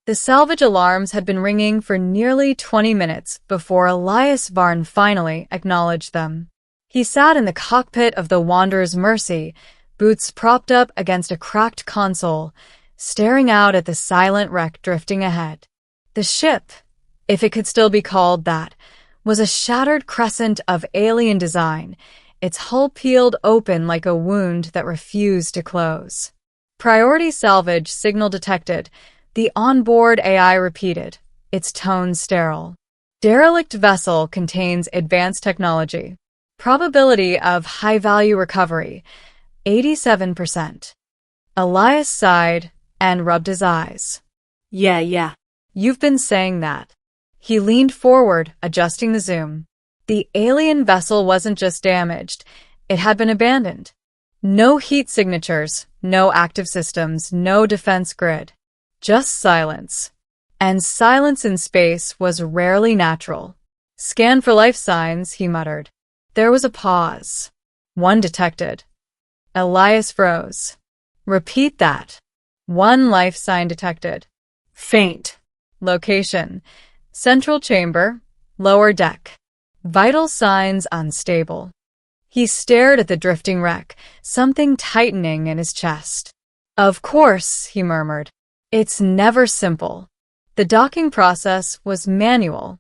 The salvage alarms had been ringing for nearly 20 minutes before Elias Varn finally acknowledged them. He sat in the cockpit of the Wanderer's Mercy, boots propped up against a cracked console, staring out at the silent wreck drifting ahead. The ship, if it could still be called that, was a shattered crescent of alien design, its hull peeled open like a wound that refused to close. Priority salvage signal detected, the onboard AI repeated, its tone sterile. Derelict vessel contains advanced technology. Probability of high-value recovery, 87%. Elias sighed and rubbed his eyes. Yeah. You've been saying that. He leaned forward, adjusting the zoom. The alien vessel wasn't just damaged, it had been abandoned. No heat signatures, no active systems, no defense grid. Just silence. And silence in space was rarely natural. Scan for life signs, he muttered. There was a pause. One detected. Elias froze. Repeat that. One life sign detected. Faint. Location. Central chamber. Lower deck. Vital signs unstable. He stared at the drifting wreck, something tightening in his chest. Of course, he murmured. It's never simple. The docking process was manual.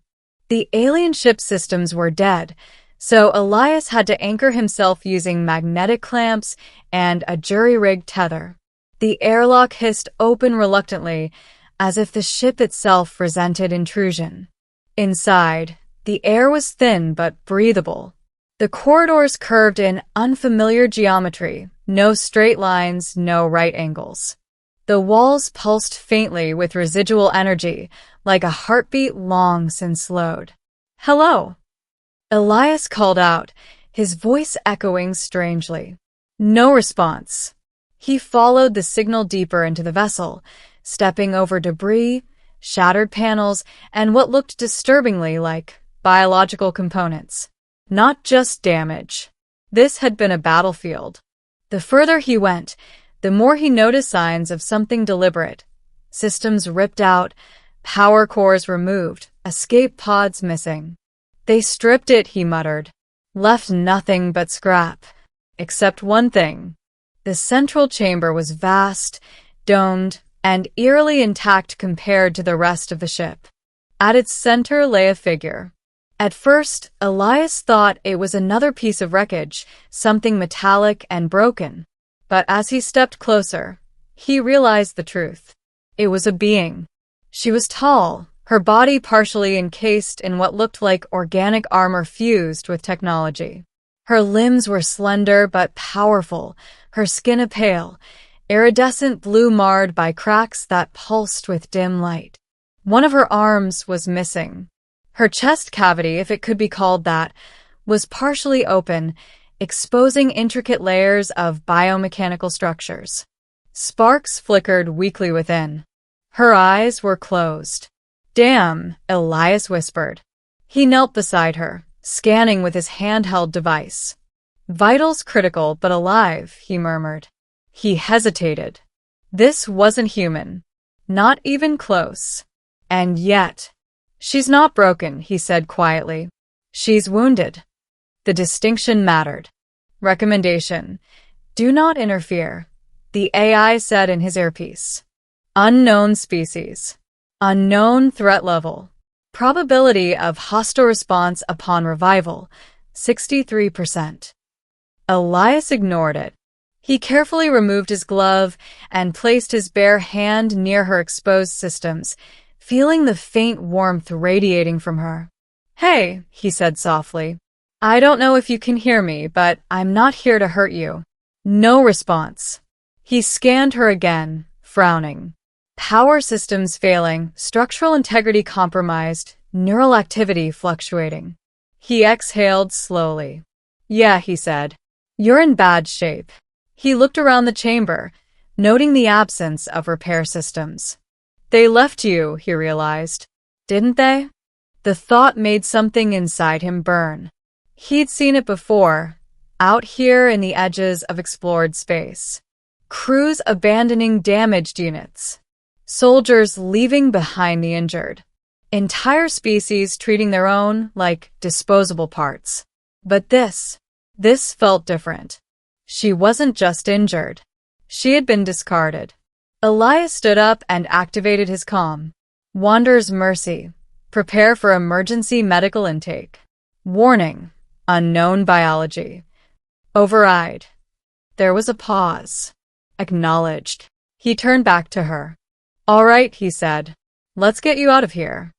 The alien ship systems were dead, so Elias had to anchor himself using magnetic clamps and a jury-rigged tether. The airlock hissed open reluctantly, as if the ship itself resented intrusion. Inside, the air was thin but breathable. The corridors curved in unfamiliar geometry, no straight lines, no right angles. The walls pulsed faintly with residual energy, like a heartbeat long since slowed. Hello? Elias called out, his voice echoing strangely. No response. He followed the signal deeper into the vessel, stepping over debris, shattered panels, and what looked disturbingly like biological components. Not just damage. This had been a battlefield. The further he went, the more he noticed signs of something deliberate. Systems ripped out, power cores removed, escape pods missing. They stripped it, he muttered. Left nothing but scrap. Except one thing. The central chamber was vast, domed, and eerily intact compared to the rest of the ship. At its center lay a figure. At first, Elias thought it was another piece of wreckage, something metallic and broken. But as he stepped closer, he realized the truth. It was a being. She was tall, her body partially encased in what looked like organic armor fused with technology. Her limbs were slender but powerful, her skin a pale, iridescent blue marred by cracks that pulsed with dim light. One of her arms was missing. Her chest cavity, if it could be called that, was partially open, exposing intricate layers of biomechanical structures. Sparks flickered weakly within. Her eyes were closed. Damn, Elias whispered. He knelt beside her, scanning with his handheld device. Vitals critical but alive, he murmured. He hesitated. This wasn't human. Not even close. And yet... She's not broken, he said quietly. She's wounded. The distinction mattered. Recommendation. Do not interfere, the AI said in his earpiece. Unknown species. Unknown threat level. Probability of hostile response upon revival, 63%. Elias ignored it. He carefully removed his glove and placed his bare hand near her exposed systems, feeling the faint warmth radiating from her. Hey, he said softly. I don't know if you can hear me, but I'm not here to hurt you. No response. He scanned her again, frowning. Power systems failing, structural integrity compromised, neural activity fluctuating. He exhaled slowly. Yeah, he said. You're in bad shape. He looked around the chamber, noting the absence of repair systems. They left you, he realized. Didn't they? The thought made something inside him burn. He'd seen it before, out here in the edges of explored space. Crews abandoning damaged units. Soldiers leaving behind the injured. Entire species treating their own like disposable parts. But this felt different. She wasn't just injured. She had been discarded. Elias stood up and activated his comm. Wanderer's Mercy. Prepare for emergency medical intake. Warning. Unknown biology. Override. There was a pause. Acknowledged. He turned back to her. All right, he said. Let's get you out of here.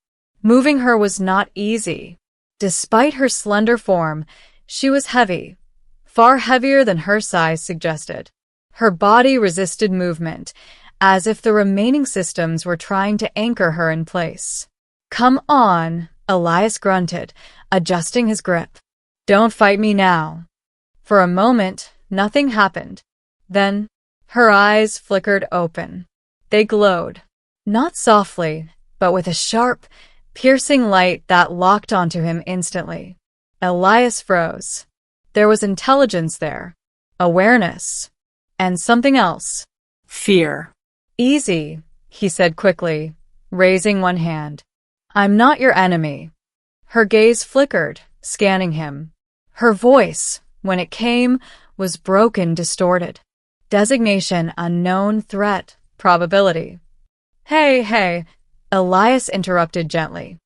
Moving her was not easy. Despite her slender form, she was heavy, far heavier than her size suggested. Her body resisted movement, as if the remaining systems were trying to anchor her in place. Come on, Elias grunted, adjusting his grip. Don't fight me now. For a moment, nothing happened. Then, her eyes flickered open. They glowed, not softly, but with a sharp, piercing light that locked onto him instantly. Elias froze. There was intelligence there, awareness, and something else. Fear. Easy, he said quickly, raising one hand. I'm not your enemy. Her gaze flickered, scanning him. Her voice, when it came, was broken, distorted. Designation unknown, threat, probability. Hey, Elias interrupted gently.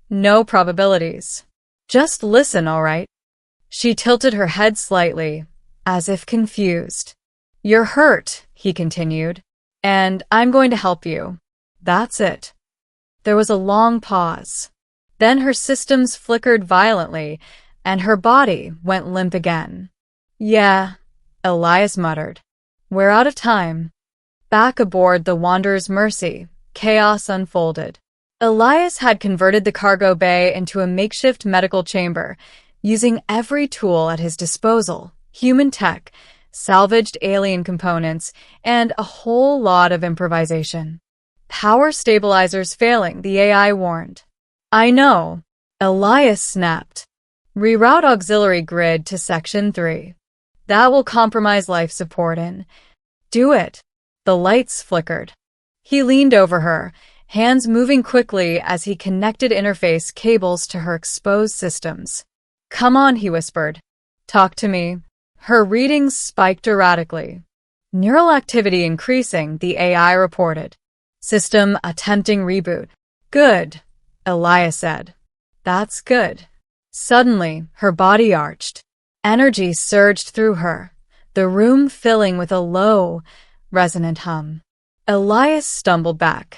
No probabilities. Just listen, all right? She tilted her head slightly, as if confused. You're hurt, he continued, and I'm going to help you. That's it. There was a long pause. Then her systems flickered violently, and her body went limp again. Yeah, Elias muttered. We're out of time. Back aboard the Wanderer's Mercy, chaos unfolded. Elias had converted the cargo bay into a makeshift medical chamber, using every tool at his disposal, human tech, salvaged alien components, and a whole lot of improvisation. Power stabilizers failing, the AI warned. I know, Elias snapped. Reroute auxiliary grid to Section 3. That will compromise life support and... Do it. The lights flickered. He leaned over her, hands moving quickly as he connected interface cables to her exposed systems. Come on, he whispered. Talk to me. Her readings spiked erratically. Neural activity increasing, the AI reported. System attempting reboot. Good, Elias said. That's good. Suddenly, her body arched. Energy surged through her, the room filling with a low, resonant hum. Elias stumbled back.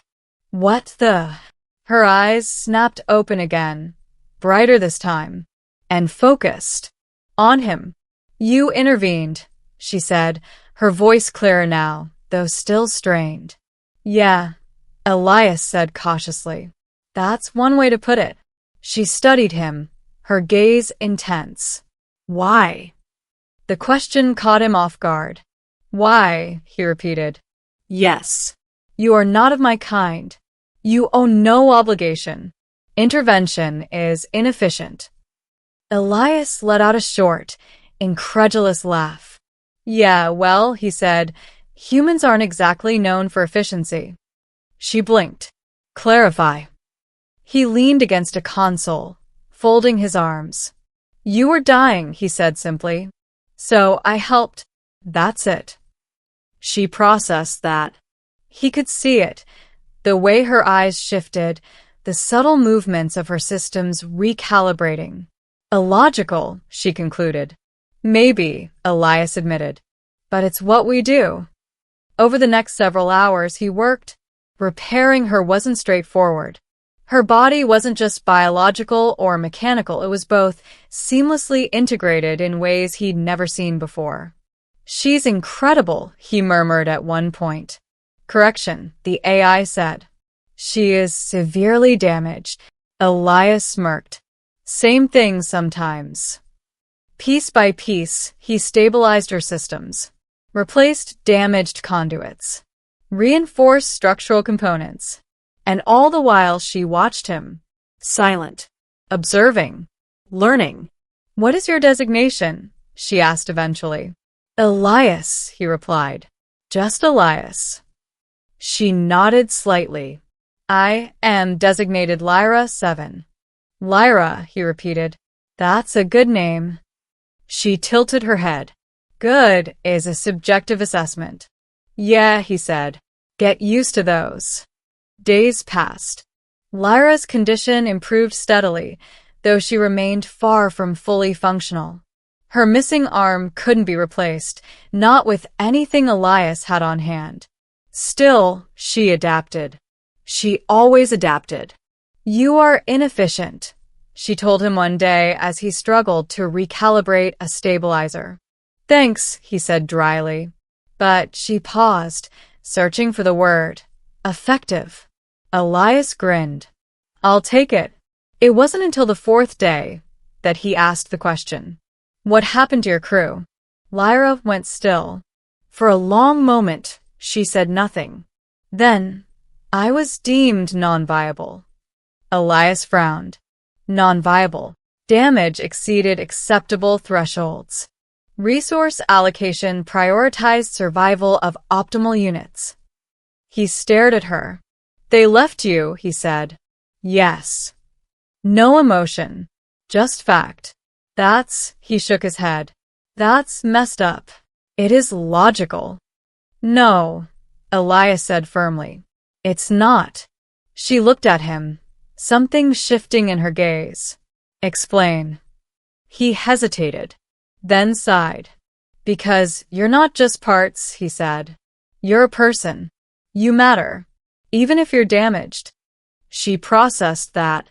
What the? Her eyes snapped open again, brighter this time, and focused. On him. You intervened, she said, her voice clearer now, though still strained. Yeah, Elias said cautiously. That's one way to put it. She studied him, her gaze intense. Why? The question caught him off guard. Why? He repeated. Yes. You are not of my kind. You owe no obligation. Intervention is inefficient. Elias let out a short, incredulous laugh. Yeah, well, he said, humans aren't exactly known for efficiency. She blinked. Clarify. He leaned against a console, folding his arms. You were dying, he said simply. So I helped. That's it. She processed that. He could see it, the way her eyes shifted, the subtle movements of her systems recalibrating. Illogical, she concluded. Maybe, Elias admitted. But it's what we do. Over the next several hours he worked. Repairing her wasn't straightforward. Her body wasn't just biological or mechanical, it was both seamlessly integrated in ways he'd never seen before. She's incredible, he murmured at one point. Correction, the AI said. She is severely damaged. Elias smirked. Same thing sometimes. Piece by piece, he stabilized her systems, replaced damaged conduits, reinforced structural components, and all the while she watched him, silent, observing, learning. What is your designation? She asked eventually. Elias, he replied. Just Elias. She nodded slightly. I am designated Lyra 7. Lyra, he repeated. That's a good name. She tilted her head. Good is a subjective assessment. Yeah, he said. Get used to those. Days passed. Lyra's condition improved steadily, though she remained far from fully functional. Her missing arm couldn't be replaced, not with anything Elias had on hand. Still, she adapted. She always adapted. You are inefficient, she told him one day as he struggled to recalibrate a stabilizer. Thanks, he said dryly. But she paused, searching for the word. Effective. Elias grinned. I'll take it. It wasn't until the fourth day that he asked the question. What happened to your crew? Lyra went still. For a long moment, she said nothing. Then, I was deemed non-viable. Elias frowned. Non-viable. Damage exceeded acceptable thresholds. Resource allocation prioritized survival of optimal units. He stared at her. They left you, he said. Yes. No emotion. Just fact. He shook his head. That's messed up. It is logical. No, Elias said firmly. It's not. She looked at him, something shifting in her gaze. Explain. He hesitated, then sighed. Because you're not just parts, he said. You're a person. You matter, even if you're damaged. She processed that.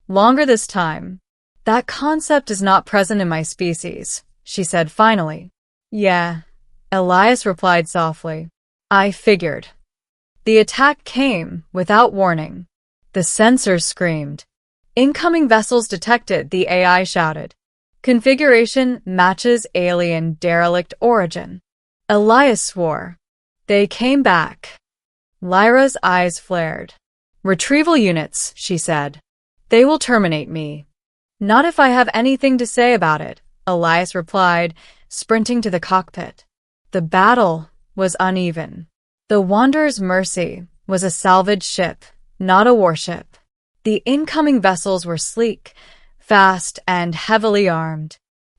Longer this time. That concept is not present in my species, she said finally. Yeah, Elias replied softly. I figured. The attack came without warning. The sensors screamed. Incoming vessels detected, the AI shouted. Configuration matches alien derelict origin. Elias swore. They came back. Lyra's eyes flared. Retrieval units, she said. They will terminate me. Not if I have anything to say about it, Elias replied, sprinting to the cockpit. The battle was uneven. The Wanderer's Mercy was a salvage ship, not a warship. The incoming vessels were sleek, fast, and heavily armed.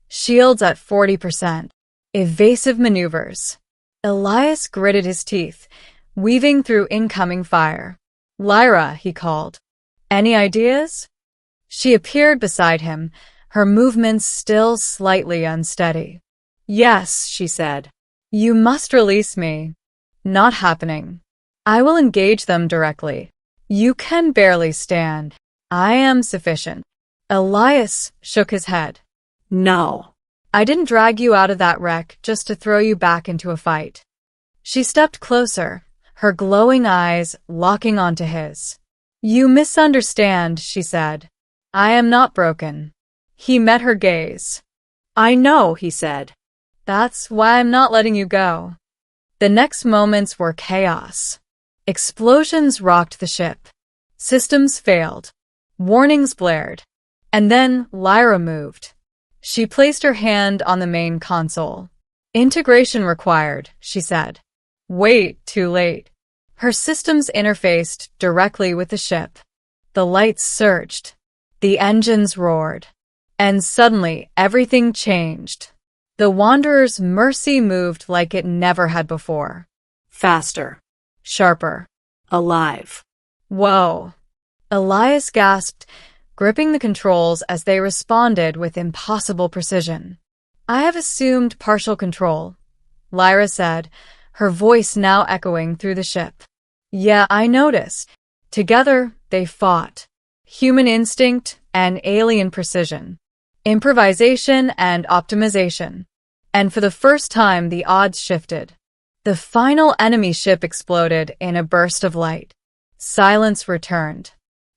Shields at 40%. Evasive maneuvers. Elias gritted his teeth, weaving through incoming fire. Lyra, he called. Any ideas? She appeared beside him, her movements still slightly unsteady. Yes, she said. You must release me. Not happening. I will engage them directly. You can barely stand. I am sufficient. Elias shook his head. No. I didn't drag you out of that wreck just to throw you back into a fight. She stepped closer, her glowing eyes locking onto his. You misunderstand, she said. I am not broken. He met her gaze. I know, he said. That's why I'm not letting you go. The next moments were chaos. Explosions rocked the ship. Systems failed. Warnings blared. And then Lyra moved. She placed her hand on the main console. Integration required, she said. Wait, too late. Her systems interfaced directly with the ship. The lights surged. The engines roared. And suddenly, everything changed. The Wanderer's Mercy moved like it never had before. Faster. Sharper. Alive. Whoa. Elias gasped, gripping the controls as they responded with impossible precision. I have assumed partial control, Lyra said, her voice now echoing through the ship. Yeah, I noticed. Together, they fought. Human instinct and alien precision. Improvisation and optimization. And for the first time, the odds shifted. The final enemy ship exploded in a burst of light. Silence returned.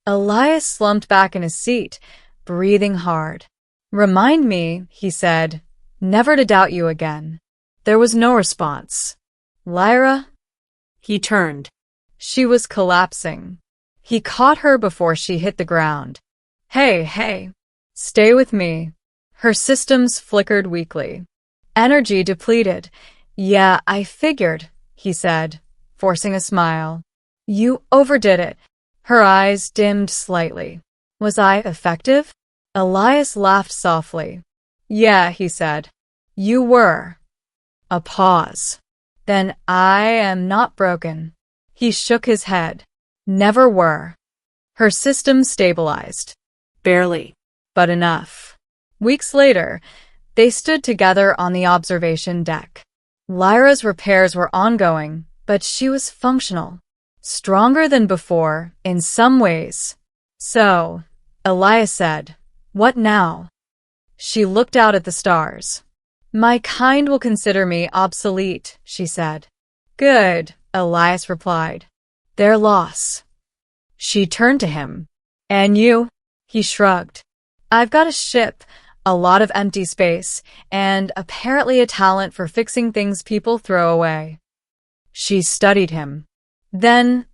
Elias slumped back in his seat, breathing hard. Remind me, he said, never to doubt you again. There was no response. Lyra? He turned. She was collapsing. He caught her before she hit the ground. Hey. Stay with me. Her systems flickered weakly. Energy depleted. Yeah, I figured, he said, forcing a smile. You overdid it. Her eyes dimmed slightly. Was I effective? Elias laughed softly. Yeah, he said. You were. A pause. Then I am not broken. He shook his head. Never were. Her system stabilized. Barely. But enough. Weeks later, they stood together on the observation deck. Lyra's repairs were ongoing, but she was functional. Stronger than before, in some ways. So, Elias said, what now? She looked out at the stars. My kind will consider me obsolete, she said. Good, Elias replied. Their loss. She turned to him. And you? He shrugged. I've got a ship, a lot of empty space, and apparently a talent for fixing things people throw away. She studied him. Then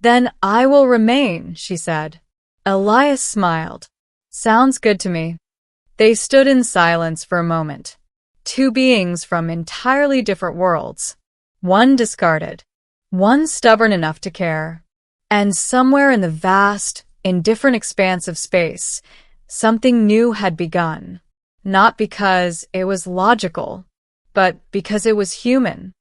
I will remain, she said. Elias smiled. Sounds good to me. They stood in silence for a moment. Two beings from entirely different worlds. One discarded. One stubborn enough to care. And somewhere in the vast, indifferent expanse of space, something new had begun. Not because it was logical, but because it was human.